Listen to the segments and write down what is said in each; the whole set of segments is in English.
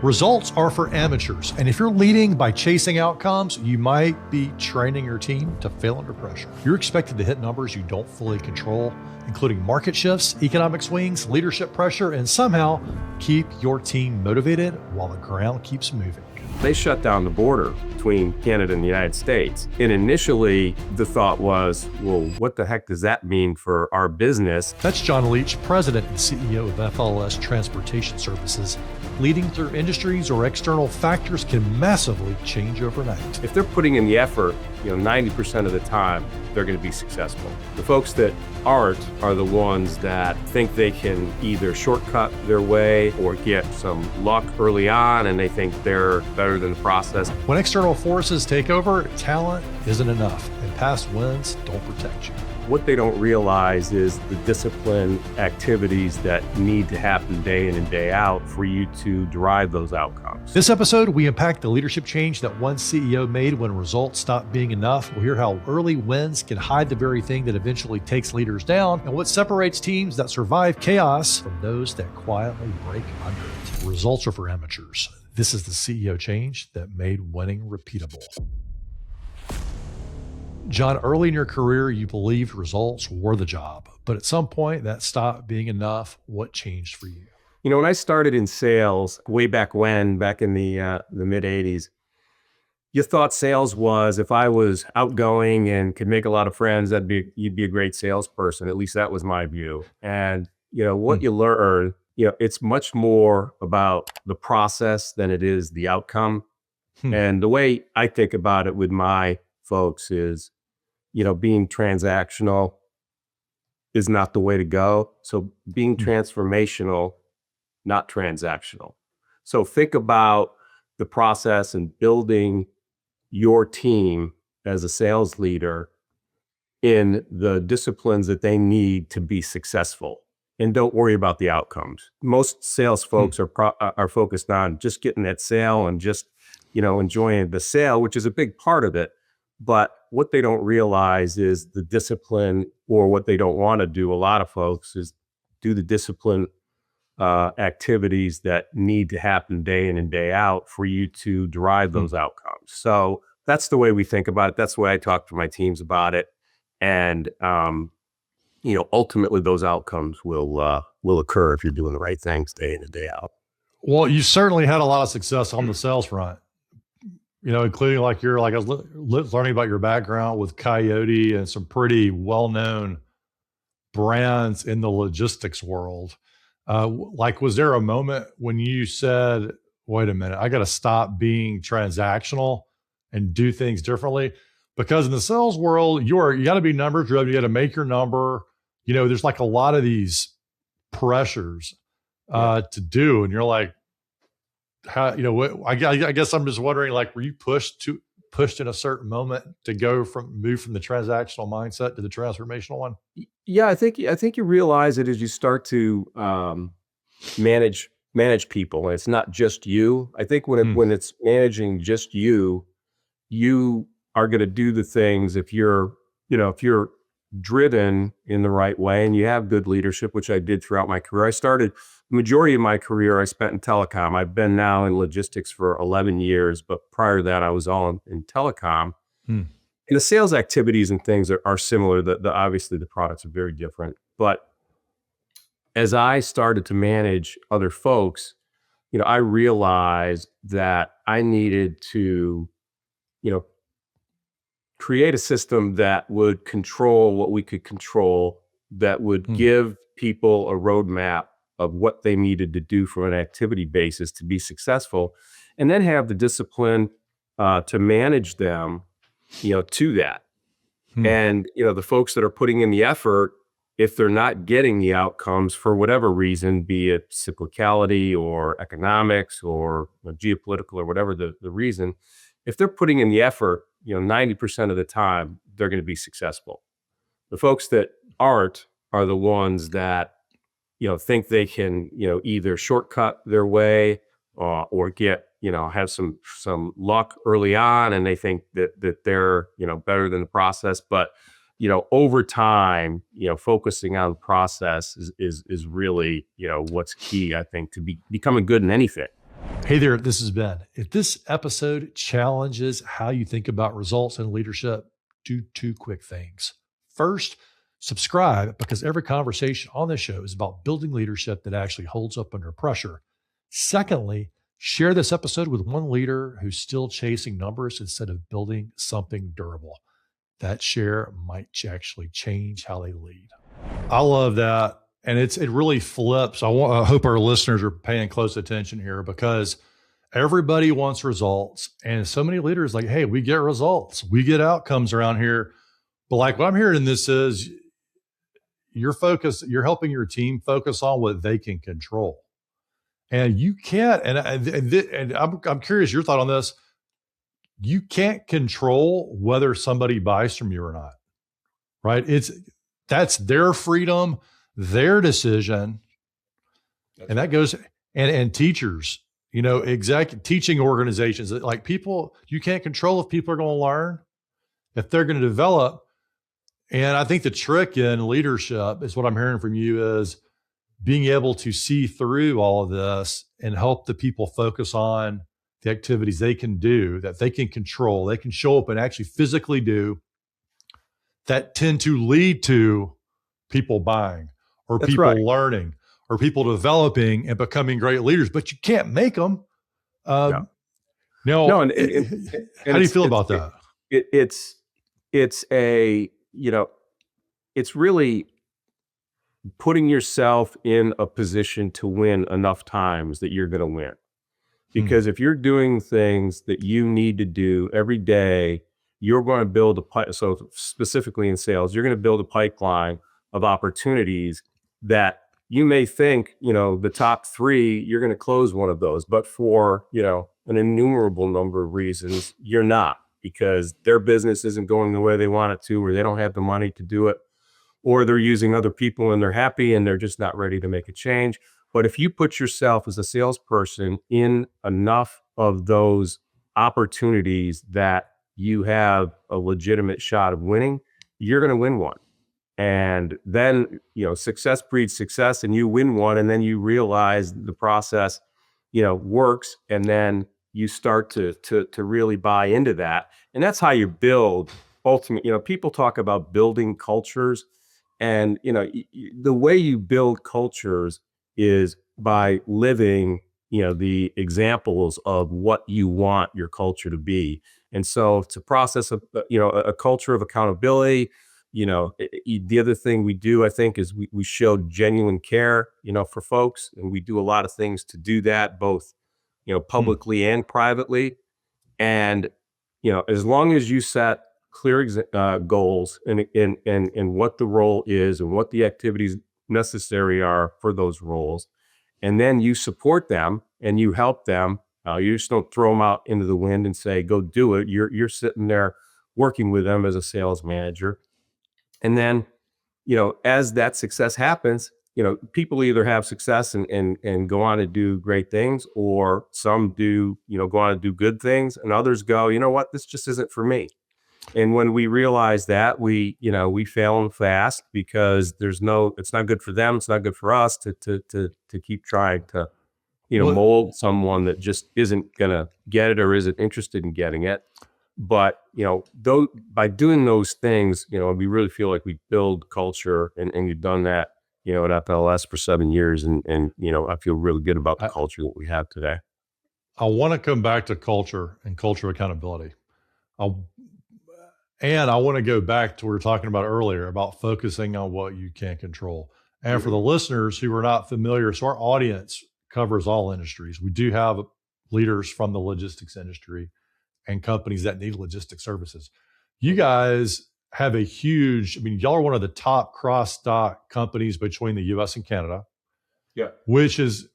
Results are for amateurs, and if you're leading by chasing outcomes, you might be training your team to fail under pressure. You're expected to hit numbers you don't fully control, including market shifts, economic swings, leadership pressure, and somehow keep your team motivated while the ground keeps moving. They shut down the border between Canada and the United States. And initially, the thought was, well, what the heck does that mean for our business? That's John Leach, President and CEO of FLS Transportation Services. Leading through industries or external factors can massively change overnight. If they're putting in the effort, 90% of the time, they're going to be successful. The folks that aren't are the ones that think they can either shortcut their way or get some luck early on, and they think they're better than the process. When external forces take over, talent isn't enough, and past wins don't protect you. What they don't realize is the discipline activities that need to happen day in and day out for you to derive those outcomes. This episode, we unpack the leadership change that one CEO made when results stopped being enough. We'll hear how early wins can hide the very thing that eventually takes leaders down, and what separates teams that survive chaos from those that quietly break under it. Results are for amateurs. This is the CEO change that made winning repeatable. John, early in your career, you believed results were the job, but at some point that stopped being enough. What changed for you? When I started in sales way back when, back in the mid 80s, you thought sales was, if I was outgoing and could make a lot of friends, you'd be a great salesperson. At least that was my view. And what you learn, it's much more about the process than it is the outcome. And the way I think about it with my folks is, being transactional is not the way to go. So being transformational, not transactional. So think about the process and building your team as a sales leader in the disciplines that they need to be successful. And don't worry about the outcomes. Most sales folks are focused on just getting that sale and just, enjoying the sale, which is a big part of it. But what they don't realize is the discipline, or what they don't want to do, a lot of folks, is do the discipline activities that need to happen day in and day out for you to derive those outcomes. So that's the way we think about it. That's the way I talk to my teams about it. And, ultimately those outcomes will occur if you're doing the right things day in and day out. Well, you certainly had a lot of success on the sales front. Including I was learning about your background with Coyote and some pretty well-known brands in the logistics world. Was there a moment when you said, wait a minute, I got to stop being transactional and do things differently? Because in the sales world, you got to be number driven. You got to make your number. There's a lot of these pressures to do. And you're like, how, I guess I'm just wondering, were you pushed in a certain moment to move from the transactional mindset to the transformational one? Yeah, I think you realize it as you start to manage people. And it's not just you. I think when it's managing just you are going to do the things if you're driven in the right way and you have good leadership, which I did throughout my career. The majority of my career I spent in telecom. I've been now in logistics for 11 years, but prior to that, I was all in telecom. And the sales activities and things are similar. Obviously, the products are very different. But as I started to manage other folks, I realized that I needed to, create a system that would control what we could control, that would give people a roadmap of what they needed to do from an activity basis to be successful, and then have the discipline to manage them, to that. And, the folks that are putting in the effort, if they're not getting the outcomes for whatever reason, be it cyclicality or economics or geopolitical or whatever the reason, if they're putting in the effort, 90% of the time, they're going to be successful. The folks that aren't are the ones that, think they can, either shortcut their way or get, have some luck early on, and they think that they're, better than the process. But, over time, focusing on the process is really, what's key, I think, to becoming good in anything. Hey there, this is Ben. If this episode challenges how you think about results and leadership, do two quick things. First, subscribe, because every conversation on this show is about building leadership that actually holds up under pressure. Secondly, share this episode with one leader who's still chasing numbers instead of building something durable. That share might actually change how they lead. I love that. And it really flips. I hope our listeners are paying close attention here, because everybody wants results. And so many leaders like, hey, we get results, we get outcomes around here. But like what I'm hearing in this is you're helping your team focus on what they can control. And you can't, and I'm curious your thought on this. You can't control whether somebody buys from you or not, right? That's their freedom, their decision. And that goes, and teachers, teaching organizations, like people, you can't control if people are going to learn, if they're going to develop. And I think the trick in leadership is what I'm hearing from you is being able to see through all of this and help the people focus on the activities they can do, that they can control, they can show up and actually physically do, that tend to lead to people buying or That's people right. learning or people developing and becoming great leaders. But you can't make them. How do you feel about that? It's really putting yourself in a position to win enough times that you're going to win. Because if you're doing things that you need to do every day, you're going to build so specifically in sales, you're going to build a pipeline of opportunities that you may think, the top 3, you're going to close one of those, but for, an innumerable number of reasons, you're not, because their business isn't going the way they want it to, or they don't have the money to do it, or they're using other people and they're happy and they're just not ready to make a change. But if you put yourself as a salesperson in enough of those opportunities that you have a legitimate shot of winning, you're going to win one. And then, success breeds success, and you win one, and then you realize the process, works, and then you start to really buy into that. And that's how you build ultimately. People talk about building cultures, and the way you build cultures is by living, the examples of what you want your culture to be. And so to process a culture of accountability, the other thing we do, I think, is we show genuine care, for folks, and we do a lot of things to do that, both, publicly and privately. And, as long as you set clear goals and what the role is and what the activities necessary are for those roles, and then you support them and you help them, you just don't throw them out into the wind and say, go do it. You're sitting there working with them as a sales manager. And then, as that success happens, people either have success and go on to do great things, or some do, go on to do good things, and others go, you know what, this just isn't for me. And when we realize that, we fail them fast, because it's not good for them. It's not good for us to keep trying to, mold someone that just isn't going to get it or isn't interested in getting it. But, by doing those things, we really feel like we build culture, and we've done that, at FLS for 7 years. And I feel really good about the culture that we have today. I want to come back to culture and culture accountability. And I want to go back to what we were talking about earlier about focusing on what you can control. And for the listeners who are not familiar, so our audience covers all industries. We do have leaders from the logistics industry and companies that need logistics services. You guys have a huge, y'all are one of the top cross-dock companies between the US and Canada. Yeah. Which is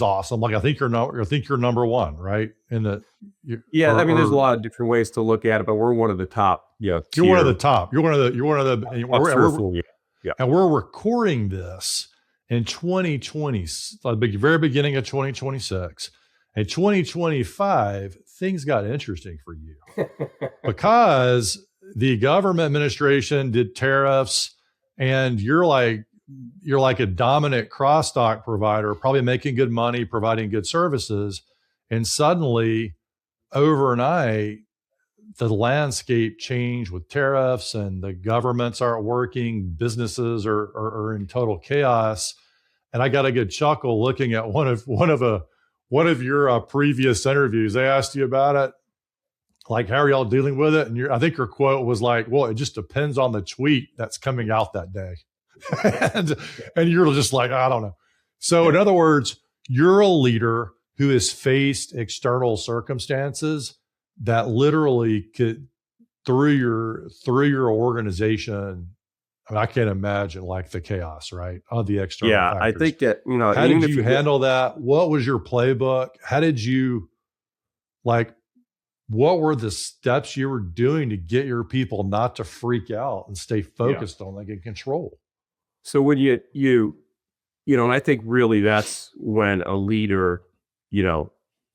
awesome. Like I think you're number one, right? There's a lot of different ways to look at it, but we're one of the top. Yeah. You're one of the top. You're one of the and we're recording this in 2020, the very beginning of 2026. In 2025, things got interesting for you because the government administration did tariffs, and you're like a dominant cross-dock provider, probably making good money, providing good services. And suddenly, overnight, the landscape changed with tariffs, and the governments aren't working. Businesses are in total chaos. And I got a good chuckle looking at one of your previous interviews. They asked you about it, like, how are y'all dealing with it? And I think your quote was like, well, it just depends on the tweet that's coming out that day. and you're just like, I don't know. So in other words, you're a leader who has faced external circumstances that literally could, through your organization. I mean, I can't imagine like the chaos, right? Of the external factors. I think that, how did you handle that? What was your playbook? How did you, what were the steps you were doing to get your people not to freak out and stay focused on like in control? So when and I think really that's when a leader,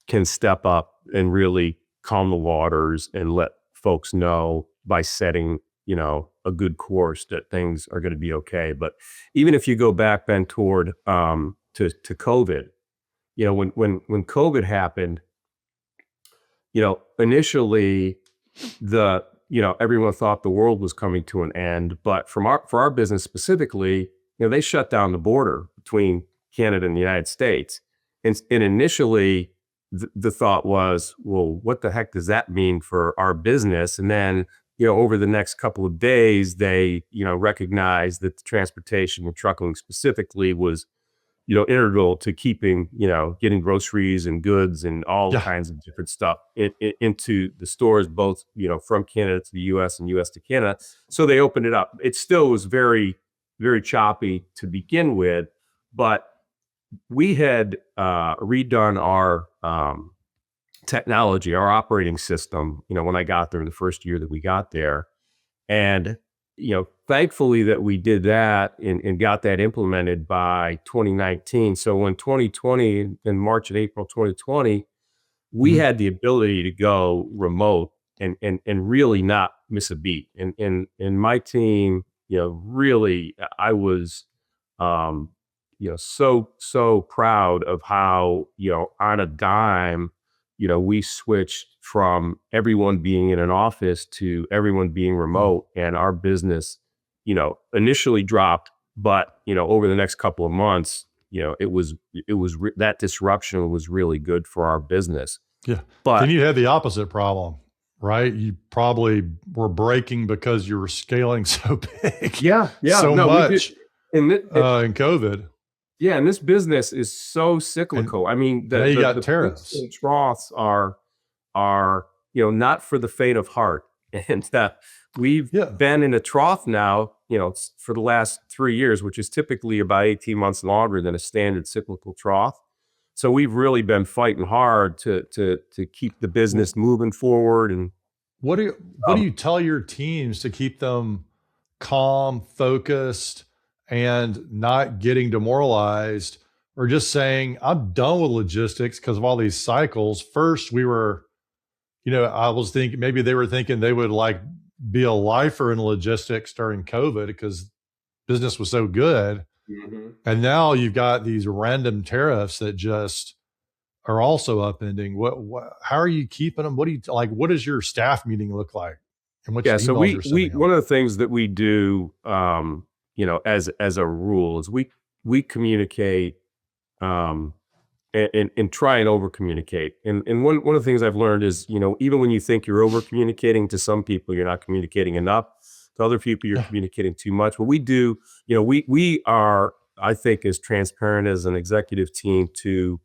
can step up and really calm the waters and let folks know by setting, a good course that things are going to be okay. But even if you go back, Ben, toward to COVID, when COVID happened, initially everyone thought the world was coming to an end, but for our business specifically, they shut down the border between Canada and the United States. And initially the thought was, well, what the heck does that mean for our business? And then, over the next couple of days, they, recognized that the transportation and trucking specifically was, integral to keeping, getting groceries and goods and all kinds of different stuff into the stores, both, from Canada to the US and US to Canada. So they opened it up. It still was very, very choppy to begin with, but we had redone our technology, our operating system, when I got there in the first year that we got there. And, thankfully that we did that and got that implemented by 2019. So when 2020, in March and April 2020, we had the ability to go remote and really not miss a beat. And my team, really, I was, so proud of how, on a dime, we switched from everyone being in an office to everyone being remote, and our business, initially dropped, but, over the next couple of months, that disruption was really good for our business. Yeah. But then you had the opposite problem, right? You probably were breaking because you were scaling so big. So much in COVID. Yeah, and this business is so cyclical. I mean, the tariffs and troughs are not for the faint of heart. And we've been in a trough now, for the last 3 years, which is typically about 18 months longer than a standard cyclical trough. So we've really been fighting hard to keep the business moving forward. And what do you tell your teams to keep them calm, focused, and not getting demoralized, or just saying, I'm done with logistics because of all these cycles? First, we were, I was thinking maybe they were thinking they would like be a lifer in logistics during COVID because business was so good. And now you've got these random tariffs that just are also upending. How are you keeping them? What do you like? What does your staff meeting look like? And what so we one of the things that we do, as a rule, is we communicate and try and over communicate. And one of the things I've learned is, even when you think you're over communicating to some people, you're not communicating enough. To other people, you're communicating too much. What we do, we are, I think, as transparent as an executive team to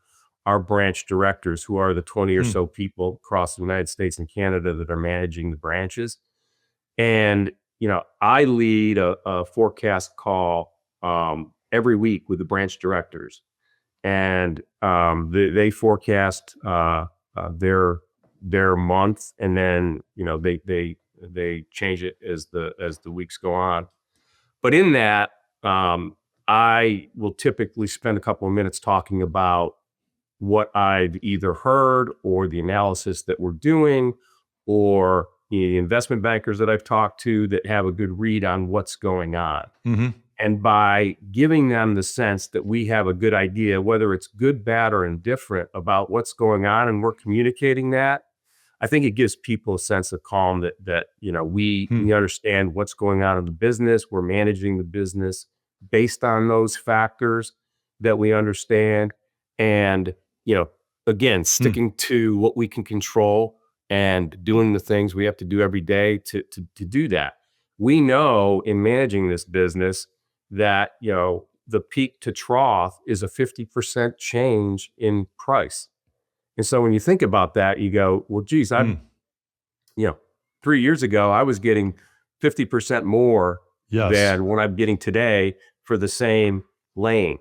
our branch directors, who are the 20 or so people across the United States and Canada that are managing the branches. And I lead a forecast call every week with the branch directors, and they forecast their month, and then they change it as the weeks go on. But in that, I will typically spend a couple of minutes talking about what I've either heard or the analysis that we're doing, or the investment bankers that I've talked to that have a good read on what's going on. And by giving them the sense that we have a good idea, whether it's good, bad, or indifferent about what's going on, and we're communicating that, I think it gives people a sense of calm that we understand what's going on in the business. We're managing the business based on those factors that we understand. And, again, sticking to what we can control and doing the things we have to do every day to do that. We know in managing this business that, the peak to trough is a 50% change in price. And so when you think about that, you go, well, geez, 3 years ago, I was getting 50% more Yes. than what I'm getting today for the same lane.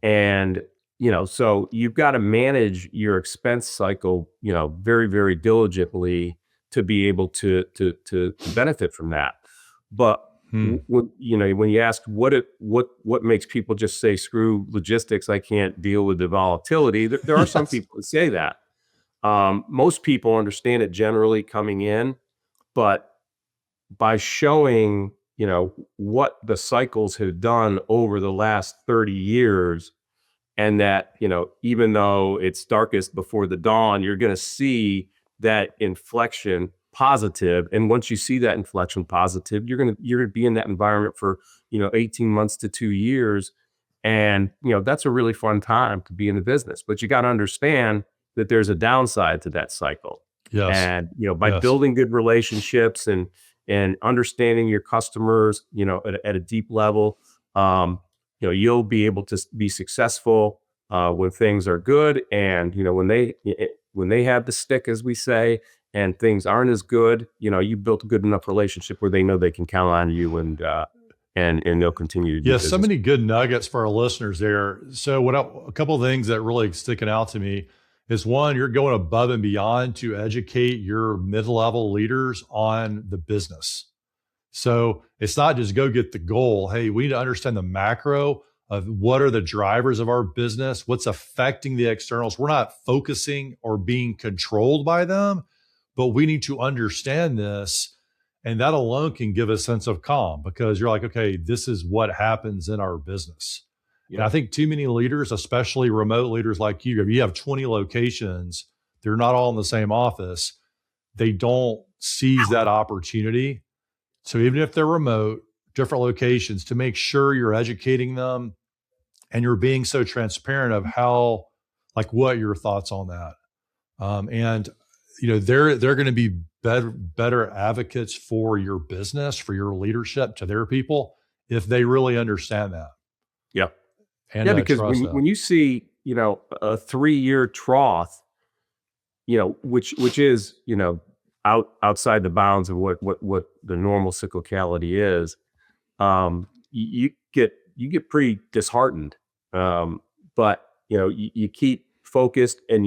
And, so you've got to manage your expense cycle, very, very diligently to be able to benefit from that. But when you ask what makes people just say, screw logistics, I can't deal with the volatility. There are some Yes. people that say that. Most people understand it generally coming in, but by showing, what the cycles have done over the last 30 years, and that, even though it's darkest before the dawn, you're going to see that inflection positive. And once you see that inflection positive, you're going to be in that environment for, 18 months to 2 years. And, that's a really fun time to be in the business, but you got to understand that there's a downside to that cycle. Yes. And, by Yes. building good relationships and understanding your customers, at a deep level, you'll be able to be successful when things are good, and when they have the stick, as we say, and things aren't as good. You built a good enough relationship where they know they can count on you, and they'll continue to do Yes, so business. many good nuggets for our listeners there. So a couple of things that really sticking out to me is, one, you're going above and beyond to educate your mid-level leaders on the business. So it's not just go get the goal. Hey, we need to understand the macro of what are the drivers of our business, what's affecting the externals. We're not focusing or being controlled by them, but we need to understand this. And that alone can give a sense of calm, because you're like, okay, this is what happens in our business. And I think too many leaders, especially remote leaders like you, if you have 20 locations, they're not all in the same office, they don't seize that opportunity. So even if they're remote, different locations, to make sure you're educating them and you're being so transparent of how, like, what your thoughts on that. And they're going to be better advocates for your business, for your leadership to their people, if they really understand that. Yeah. And Because trust that. when you see, a 3-year trough, which is, outside the bounds of what the normal cyclicality is, you get pretty disheartened. But you keep focused, and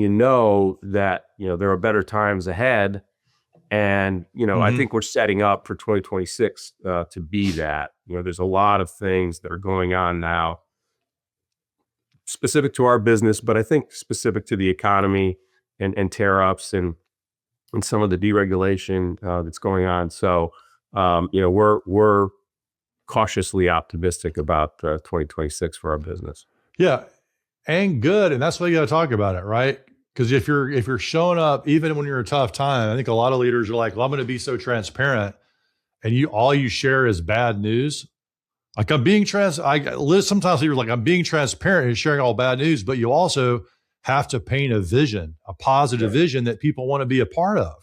that there are better times ahead. And I think we're setting up for 2026 to be that. There's a lot of things that are going on now specific to our business, but I think specific to the economy and tariffs and some of the deregulation that's going on. So we're cautiously optimistic about 2026 for our business. Yeah, and good, and that's why you got to talk about it, right? Because if you're showing up even when you're in a tough time, I think a lot of leaders are like, "Well, I'm going to be so transparent," and all you share is bad news. Like, I'm being sometimes you're like, I'm being transparent and sharing all bad news, but you also have to paint a vision, a positive vision that people want to be a part of.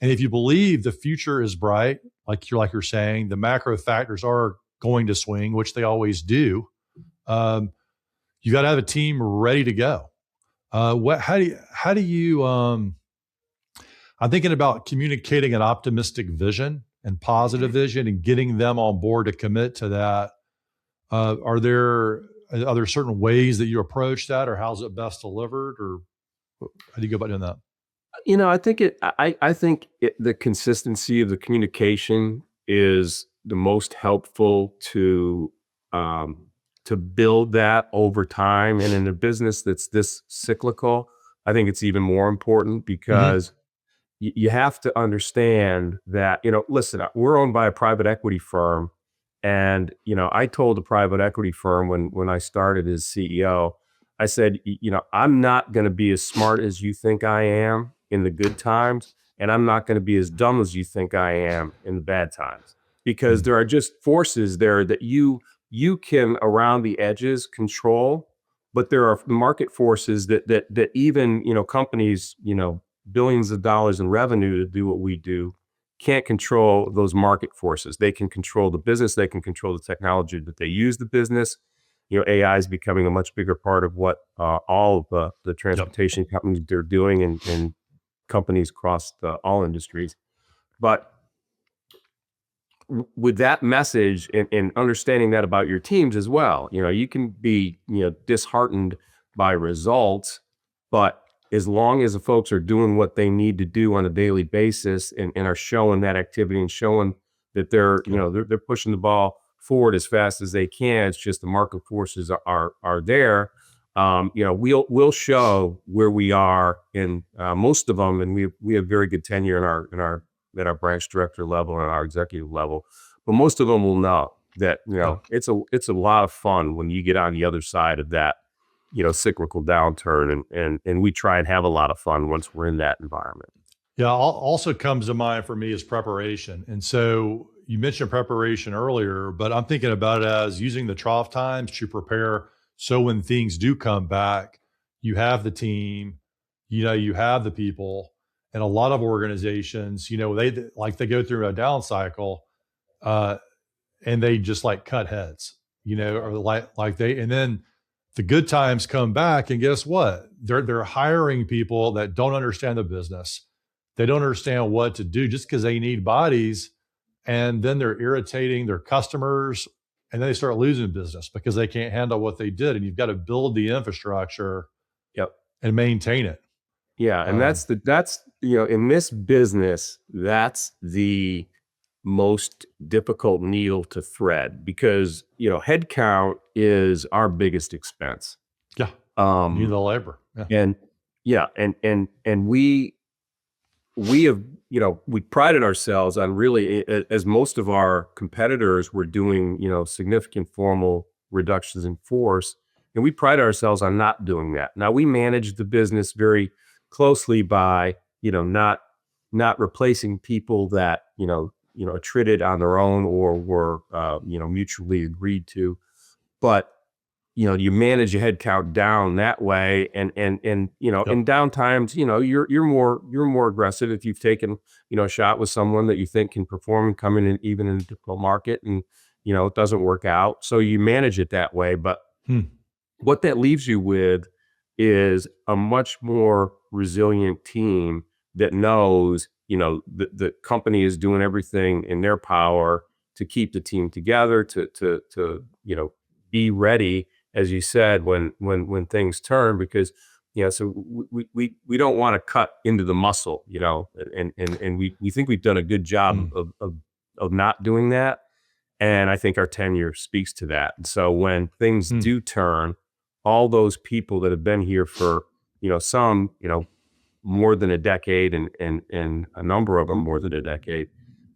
And if you believe the future is bright, like you're saying, the macro factors are going to swing, which they always do. You got to have a team ready to go. How do you, I'm thinking about communicating an optimistic vision and positive vision and getting them on board to commit to that. Are there certain ways that you approach that, or how's it best delivered, or how do you go about doing that? I think the consistency of the communication is the most helpful to build that over time. And in a business that's this cyclical, I think it's even more important, because you have to understand that, listen, we're owned by a private equity firm, And, I told a private equity firm when I started as CEO, I said, I'm not going to be as smart as you think I am in the good times, and I'm not going to be as dumb as you think I am in the bad times, because there are just forces there that you can around the edges control, but there are market forces that even, companies, billions of dollars in revenue to do what we do can't control those market forces. They can control the business. They can control the technology that they use the business. AI is becoming a much bigger part of what all of the transportation companies they're doing, and companies across all industries. But with that message and understanding that about your teams as well, you can be, disheartened by results, but as long as the folks are doing what they need to do on a daily basis and are showing that activity and showing that they're pushing the ball forward as fast as they can, it's just the market forces are there. We'll show where we are in most of them, and we have very good tenure at our branch director level and our executive level. But most of them will know that, it's a lot of fun when you get on the other side of that, cyclical downturn, and we try and have a lot of fun once we're in that environment. Yeah. Also comes to mind for me is preparation. And so you mentioned preparation earlier, but I'm thinking about it as using the trough times to prepare. So when things do come back, you have the team, you have the people. And a lot of organizations, they go through a down cycle, and they just like cut heads, or and then the good times come back, and guess what? They're hiring people that don't understand the business. They don't understand what to do just because they need bodies, and then they're irritating their customers, and then they start losing business because they can't handle what they did. And you've got to build the infrastructure, and maintain it. Yeah, and that's in this business, that's the most difficult needle to thread, because headcount is our biggest expense. Yeah, need the labor. Yeah. And we have we prided ourselves on really, as most of our competitors were doing significant formal reductions in force, and we pride ourselves on not doing that. Now, we manage the business very closely by not replacing people that attrited on their own or were mutually agreed to, but you manage your headcount down that way, and in down times, you're more aggressive if you've taken a shot with someone that you think can perform and come in even in a difficult market, and it doesn't work out, so you manage it that way. But what that leaves you with is a much more resilient team that knows, the company is doing everything in their power to keep the team together, to be ready, as you said, when things turn, because so we don't want to cut into the muscle, and we think we've done a good job of not doing that, and I think our tenure speaks to that. And so when things do turn, all those people that have been here for some more than a decade, and a number of them more than a decade,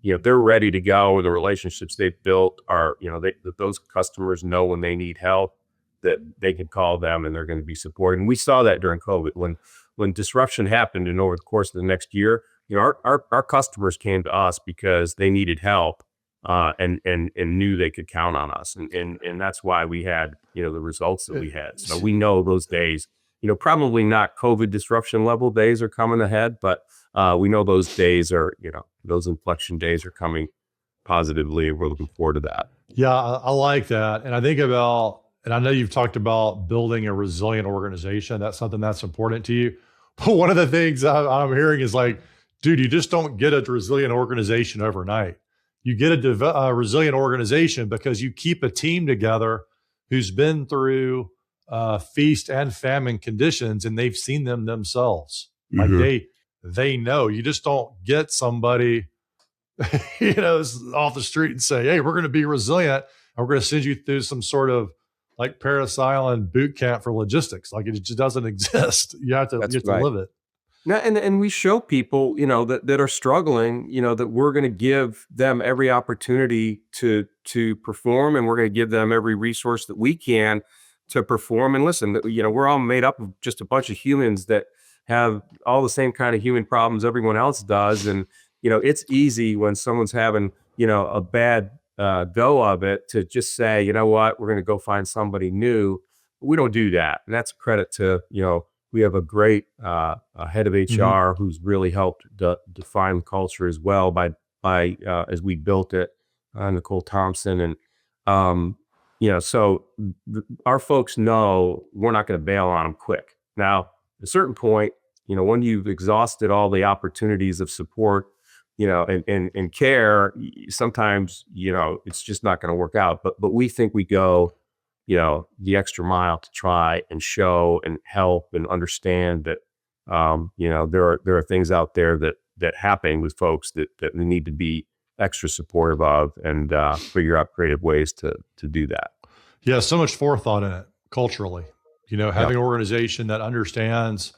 they're ready to go. The relationships they've built are, that those customers know when they need help, that they can call them and they're going to be supported. And we saw that during COVID, when disruption happened, and over the course of the next year, our customers came to us because they needed help, and knew they could count on us. And that's why we had, the results that we had. So we know those days, probably not COVID disruption level days are coming ahead, but we know those days are, those inflection days are coming positively. We're looking forward to that. Yeah, I like that. And I think about, and I know you've talked about building a resilient organization. That's something that's important to you. But one of the things I'm hearing is like, dude, you just don't get a resilient organization overnight. You get a resilient organization because you keep a team together who's been through feast and famine conditions, and they've seen them themselves. Like they know. You just don't get somebody, off the street and say, "Hey, we're going to be resilient, and we're going to send you through some sort of like Paris Island boot camp for logistics." Like, it just doesn't exist. You have to live it. Now, and we show people, that are struggling, that we're going to give them every opportunity to perform, and we're going to give them every resource that we can to perform. And listen, we're all made up of just a bunch of humans that have all the same kind of human problems everyone else does. And it's easy when someone's having a bad go of it to just say, you know what, we're going to go find somebody new. We don't do that, and that's a credit to we have a great head of Mhm. HR who's really helped define the culture as well by as we built it, Nicole Thompson, and so our folks know we're not going to bail on them quick. Now, at a certain point, when you've exhausted all the opportunities of support, and care, sometimes it's just not going to work out. But we think we go the extra mile to try and show and help and understand that, there are things out there that happen with folks that we need to be extra supportive of, and figure out creative ways to do that. Yeah, so much forethought in it culturally. Yep. Having an organization that understands.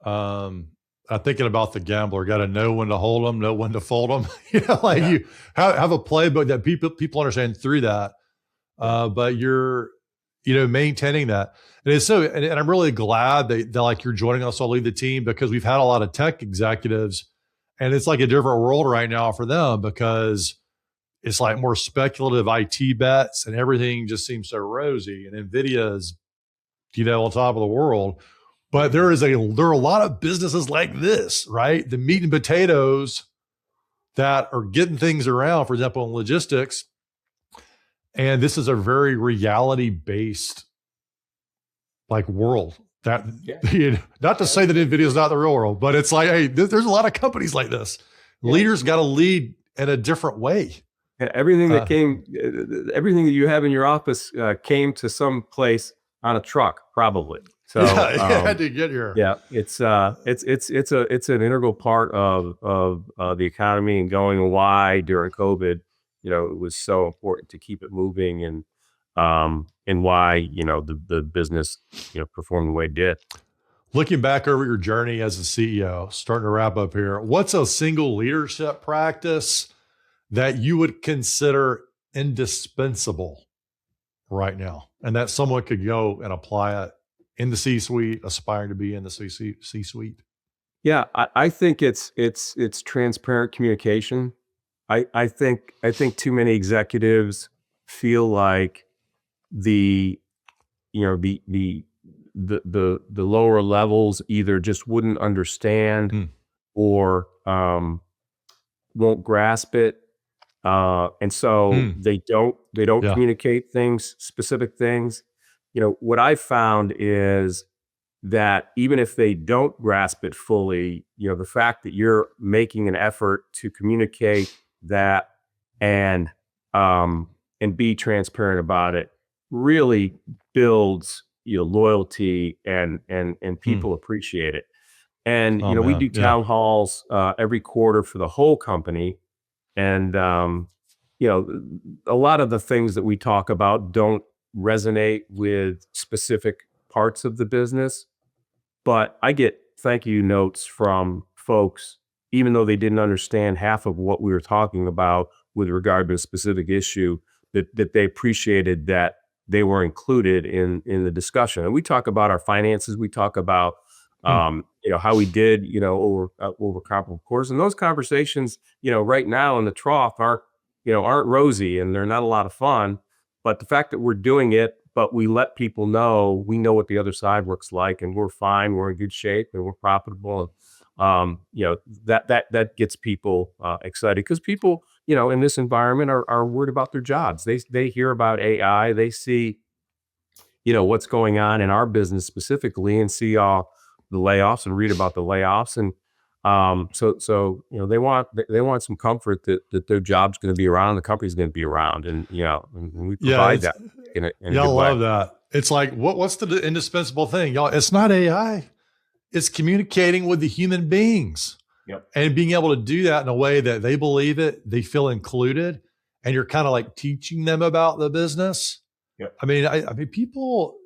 I'm thinking about the gambler. Got to know when to hold them, know when to fold them. Like Yeah. you have a playbook that people understand through that. But you're, maintaining that. And it's so, and I'm really glad that like you're joining us. I'll lead the team because we've had a lot of tech executives, and it's like a different world right now for them because it's like more speculative IT bets and everything just seems so rosy. And Nvidia is, on top of the world. But there are a lot of businesses like this, right? The meat and potatoes that are getting things around, for example, in logistics. And this is a very reality based like world that, Yeah. not to say that NVIDIA is not the real world, but it's like, hey, there's a lot of companies like this. Yeah. Leaders got to lead in a different way. Everything everything that you have in your office came to some place on a truck, probably. So Yeah, it had to get here. yeah, it's an integral part of the economy and going, and why during COVID, it was so important to keep it moving, and why the business performed the way it did. Looking back over your journey as a CEO, starting to wrap up here, what's a single leadership practice that you would consider indispensable right now, and that someone could go and apply it in the C-suite, aspiring to be in the C-suite? Yeah, I think it's transparent communication. I think too many executives feel like the you know the lower levels either just wouldn't understand, Mm. or won't grasp it, and so Mm. they don't Yeah. communicate specific things. What I found is that even if they don't grasp it fully, the fact that you're making an effort to communicate that, and and be transparent about it, really builds loyalty, and Mm. people appreciate it. And Oh we man. do Yeah. town halls every quarter for the whole company, and you know a lot of the things that we talk about don't resonate with specific parts of the business, but I get thank you notes from folks, even though they didn't understand half of what we were talking about with regard to a specific issue, that they appreciated that they were included in the discussion. And we talk about our finances, we talk about Mm. how we did, over comparable quarters, and those conversations, right now in the trough aren't rosy, and they're not a lot of fun. But the fact that we're doing it, but we let people know we know what the other side looks like, and we're fine, we're in good shape, and we're profitable. That gets people excited, because people, in this environment are worried about their jobs. They hear about AI, they see, what's going on in our business specifically, and see all the layoffs and read about the layoffs. And so they want some comfort that their job's going to be around, the company's going to be around, and we Yeah. provide that in a Y'all good way. love that. It's like, what's the indispensable thing? Y'all, it's not AI. It's communicating with the human beings Yep. and being able to do that in a way that they believe it, they feel included, and you're kind of like teaching them about the business. Yep. I mean, people,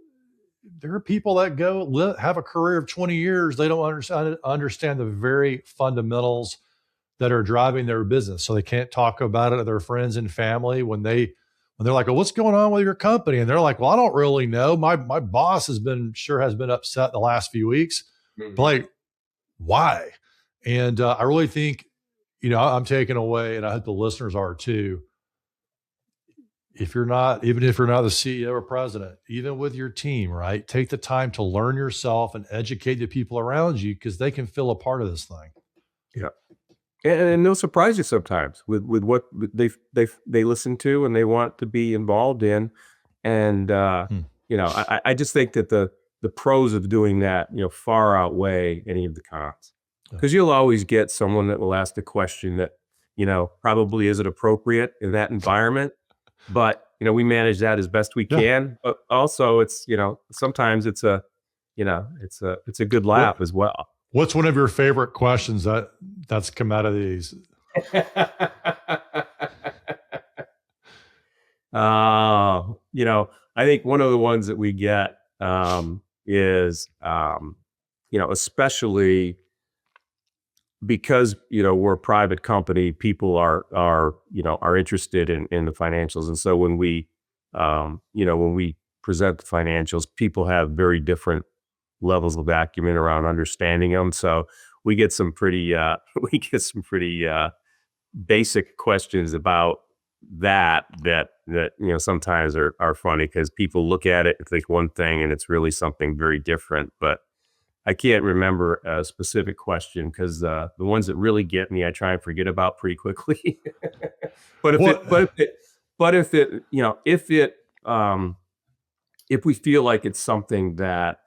there are people that have a career of 20 years. They don't understand the very fundamentals that are driving their business. So they can't talk about it to their friends and family when they're like, well, what's going on with your company? And they're like, well, I don't really know. My boss has been upset the last few weeks. Mhm. But like, why? And I really think, I'm taking away, and I hope the listeners are too. Even if you're not the CEO or president, even with your team, right? Take the time to learn yourself and educate the people around you, because they can feel a part of this thing. Yeah. And they'll surprise you sometimes with what they listen to and they want to be involved in. And, I just think that the pros of doing that, far outweigh any of the cons. Because you'll always get someone that will ask the question that, probably isn't appropriate in that environment. But, we manage that as best we can. But also it's, sometimes it's a good laugh as well. What's one of your favorite questions that's come out of these? I think one of the ones that we get is, especially because, we're a private company, people are interested in the financials. And so when we present the financials, people have very different levels of acumen around understanding them. So we get some pretty basic questions about that sometimes are funny, because people look at it and think one thing and it's really something very different. But I can't remember a specific question, because the ones that really get me, I try and forget about pretty quickly. But if we feel like it's something that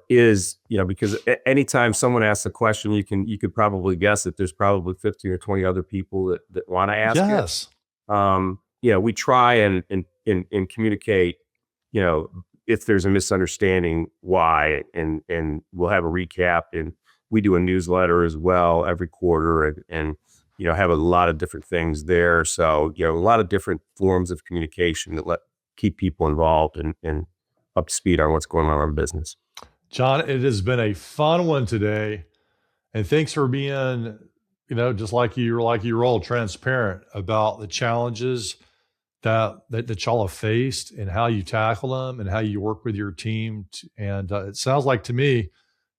because anytime someone asks a question, you could probably guess that there's probably 15 or 20 other people that want to ask it. We try and communicate, if there's a misunderstanding, why, and we'll have a recap, and we do a newsletter as well every quarter, and have a lot of different things there. So, a lot of different forms of communication that keep people involved and up to speed on what's going on in our business. John, it has been a fun one today. And thanks for being, just like you roll, transparent about the challenges that y'all have faced and how you tackle them and how you work with your team. And it sounds like to me,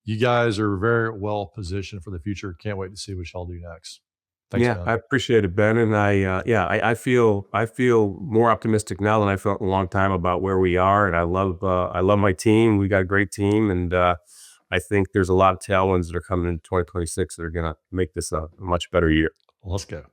you guys are very well positioned for the future. Can't wait to see what y'all do next. Thanks, yeah, Ben. I appreciate it, Ben. And I feel more optimistic now than I felt in a long time about where we are. And I love my team. We got a great team. And I think there's a lot of tailwinds that are coming in 2026 that are going to make this a much better year. Let's go.